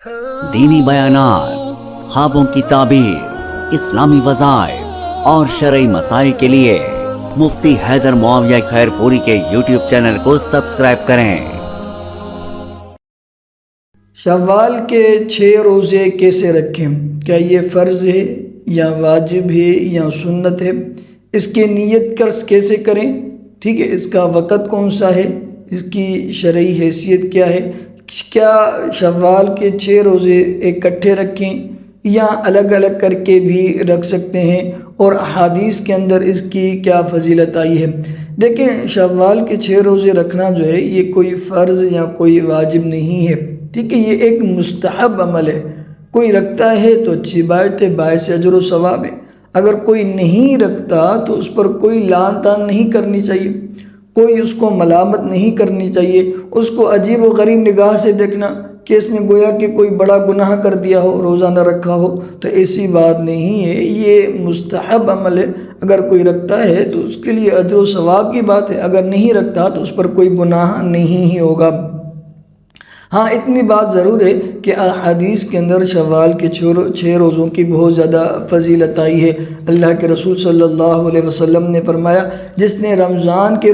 دینی بیانات، خوابوں کی تعبیر، اسلامی وظائف اور شرعی مسائل کے لیے مفتی حیدر معاویہ خیر پوری کے یوٹیوب چینل کو سبسکرائب کریں۔ شوال کے 6 روزے کیسے رکھیں؟ کیا یہ فرض ہے یا واجب ہے یا سنت ہے؟ اس کی نیت کیسے کریں؟ ٹھیک ہے، اس کا وقت کون سا ہے؟ اس کی شرعی حیثیت کیا ہے؟ کیا شوال کے 6 روزے اکٹھے رکھیں یا الگ الگ کر کے بھی رکھ سکتے ہیں؟ اور احادیث کے اندر اس کی کیا فضیلت آئی ہے؟ دیکھیں، شوال کے 6 روزے رکھنا جو ہے یہ کوئی فرض یا کوئی واجب نہیں ہے، ٹھیک ہے، یہ ایک مستحب عمل ہے۔ کوئی رکھتا ہے تو اچھی بات ہے، باعث اجر و ثواب ہے۔ اگر کوئی نہیں رکھتا تو اس پر کوئی لعن طعن نہیں کرنی چاہیے، کوئی اس کو ملامت نہیں کرنی چاہیے، اس کو عجیب و غریب نگاہ سے دیکھنا کہ اس نے گویا کہ کوئی بڑا گناہ کر دیا ہو، روزہ نہ رکھا ہو، تو ایسی بات نہیں ہے۔ یہ مستحب عمل ہے، اگر کوئی رکھتا ہے تو اس کے لیے اجر و ثواب کی بات ہے، اگر نہیں رکھتا تو اس پر کوئی گناہ نہیں ہی ہوگا۔ ہاں، اتنی بات ضرور ہے کہ احادیث کے اندر شوال کے 6 روزوں کی بہت زیادہ فضیلت آئی ہے۔ اللہ کے رسول صلی اللہ علیہ وسلم نے فرمایا، جس نے رمضان کے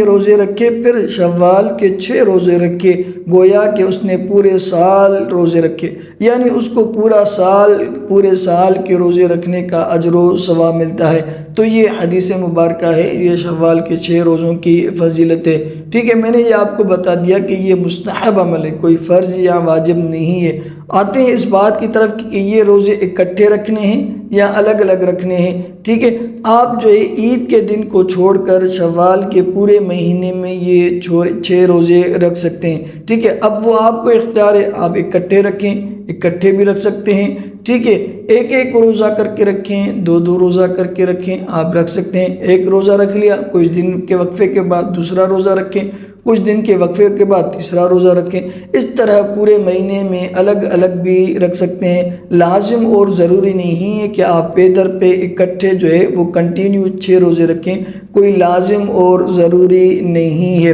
روزے رکھے پھر شوال کے 6 روزے رکھے، گویا کہ اس نے پورے سال روزے رکھے، یعنی اس کو پورے سال کے روزے رکھنے کا اجر و ثواب ملتا ہے۔ تو یہ حدیث مبارکہ ہے، یہ شوال کے 6 روزوں کی فضیلت ہے۔ ٹھیک ہے، میں نے یہ آپ کو بتا دیا کہ یہ مستحب عمل ہے، کوئی فرض یا واجب نہیں ہے۔ آتے ہیں اس بات کی طرف کہ یہ روزے اکٹھے رکھنے ہیں یا الگ الگ رکھنے ہیں۔ ٹھیک ہے، آپ جو ہے عید کے دن کو چھوڑ کر شوال کے پورے مہینے میں یہ 6 روزے رکھ سکتے ہیں۔ ٹھیک ہے، اب وہ آپ کو اختیار ہے، آپ اکٹھے رکھیں، اکٹھے بھی رکھ سکتے ہیں۔ ٹھیک ہے، ایک روزہ کر کے رکھیں، دو روزہ کر کے رکھیں، آپ رکھ سکتے ہیں۔ ایک روزہ رکھ لیا، کچھ دن کے وقفے کے بعد دوسرا روزہ رکھیں، کچھ دن کے وقفے کے بعد تیسرا روزہ رکھیں۔ اس طرح پورے مہینے میں الگ الگ بھی رکھ سکتے ہیں۔ لازم اور ضروری نہیں ہے کہ آپ پے در پہ اکٹھے جو ہے وہ کنٹینیو 6 روزے رکھیں، کوئی لازم اور ضروری نہیں ہے۔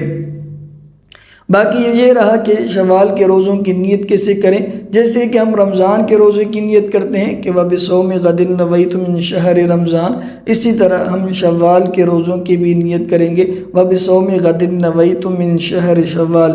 باقی یہ رہا کہ شوال کے روزوں کی نیت کیسے کریں۔ جیسے کہ ہم رمضان کے روزے کی نیت کرتے ہیں کہ وَبِصَوْمِ غَدٍ نَوَيْتُ مِنْ شَهْرِ رمضان، اسی طرح ہم شوال کے روزوں کی بھی نیت کریں گے، وَبِصَوْمِ غَدٍ نَوَيْتُ مِنْ شَهْرِ شوال۔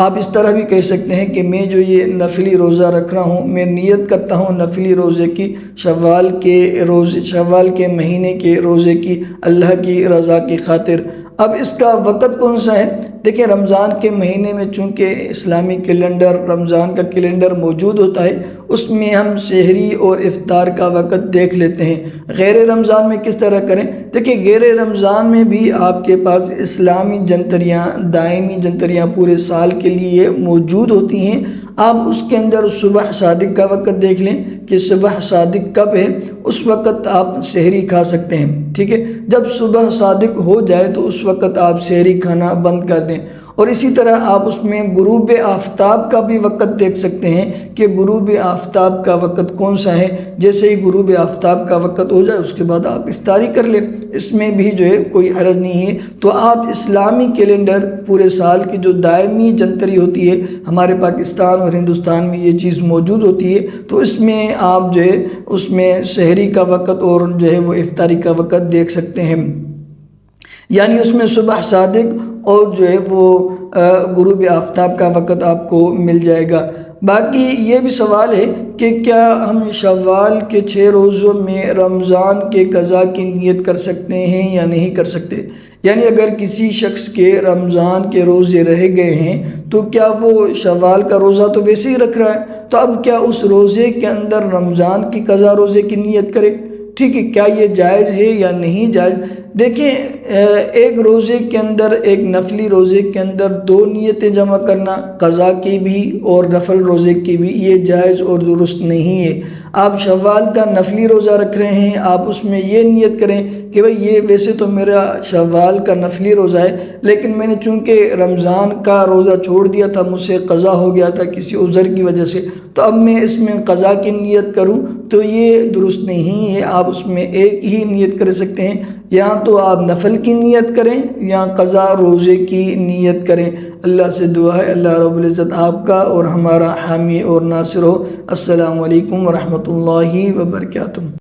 آپ اس طرح بھی کہہ سکتے ہیں کہ میں جو یہ نفلی روزہ رکھ رہا ہوں، میں نیت کرتا ہوں نفلی روزے کی، شوال کے مہینے کے روزے کی، اللہ کی رضا کی خاطر۔ اب اس کا وقت کون سا ہے؟ دیکھیں، رمضان کے مہینے میں چونکہ اسلامی کیلنڈر، رمضان کا کیلنڈر موجود ہوتا ہے، اس میں ہم سحری اور افطار کا وقت دیکھ لیتے ہیں۔ غیر رمضان میں کس طرح کریں؟ دیکھیں، غیر رمضان میں بھی آپ کے پاس اسلامی جنتریاں، دائمی جنتریاں پورے سال کے لیے موجود ہوتی ہیں۔ آپ اس کے اندر صبح صادق کا وقت دیکھ لیں کہ صبح صادق کب ہے، اس وقت آپ سحری کھا سکتے ہیں۔ ٹھیک ہے، جب صبح صادق ہو جائے تو اس وقت آپ سحری کھانا بند کر دیں۔ اور اسی طرح آپ اس میں غروب آفتاب کا بھی وقت دیکھ سکتے ہیں کہ غروب آفتاب کا وقت کون سا ہے۔ جیسے ہی غروب آفتاب کا وقت ہو جائے اس کے بعد آپ افطاری کر لیں، اس میں بھی جو ہے کوئی حرج نہیں ہے۔ تو آپ اسلامی کیلنڈر پورے سال کی جو دائمی جنتری ہوتی ہے، ہمارے پاکستان اور ہندوستان میں یہ چیز موجود ہوتی ہے، تو اس میں آپ جو ہے اس میں سحری کا وقت اور جو ہے وہ افطاری کا وقت دیکھ سکتے ہیں، یعنی اس میں صبح صادق اور جو ہے وہ غروب آفتاب کا وقت آپ کو مل جائے گا۔ باقی یہ بھی سوال ہے کہ کیا ہم شوال کے 6 روزوں میں رمضان کے قضا کی نیت کر سکتے ہیں یا نہیں کر سکتے؟ یعنی اگر کسی شخص کے رمضان کے روزے رہ گئے ہیں تو کیا وہ شوال کا روزہ تو ویسے ہی رکھ رہا ہے، تو اب کیا اس روزے کے اندر رمضان کی قضا روزے کی نیت کرے؟ ٹھیک ہے، کیا یہ جائز ہے یا نہیں جائز؟ دیکھیں، ایک روزے کے اندر، ایک نفلی روزے کے اندر 2 نیتیں جمع کرنا، قضا کی بھی اور نفل روزے کی بھی، یہ جائز اور درست نہیں ہے۔ آپ شوال کا نفلی روزہ رکھ رہے ہیں، آپ اس میں یہ نیت کریں کہ بھئی یہ ویسے تو میرا شوال کا نفلی روزہ ہے، لیکن میں نے چونکہ رمضان کا روزہ چھوڑ دیا تھا، مجھ سے قضا ہو گیا تھا کسی عذر کی وجہ سے، تو اب میں اس میں قضا کی نیت کروں، تو یہ درست نہیں ہے۔ آپ اس میں ایک ہی نیت کر سکتے ہیں، یا تو آپ نفل کی نیت کریں یا قضا روزے کی نیت کریں۔ اللہ سے دعا ہے اللہ رب العزت آپ کا اور ہمارا حامی اور ناصر ہو۔ السلام علیکم ورحمۃ اللہ وبرکاتہ۔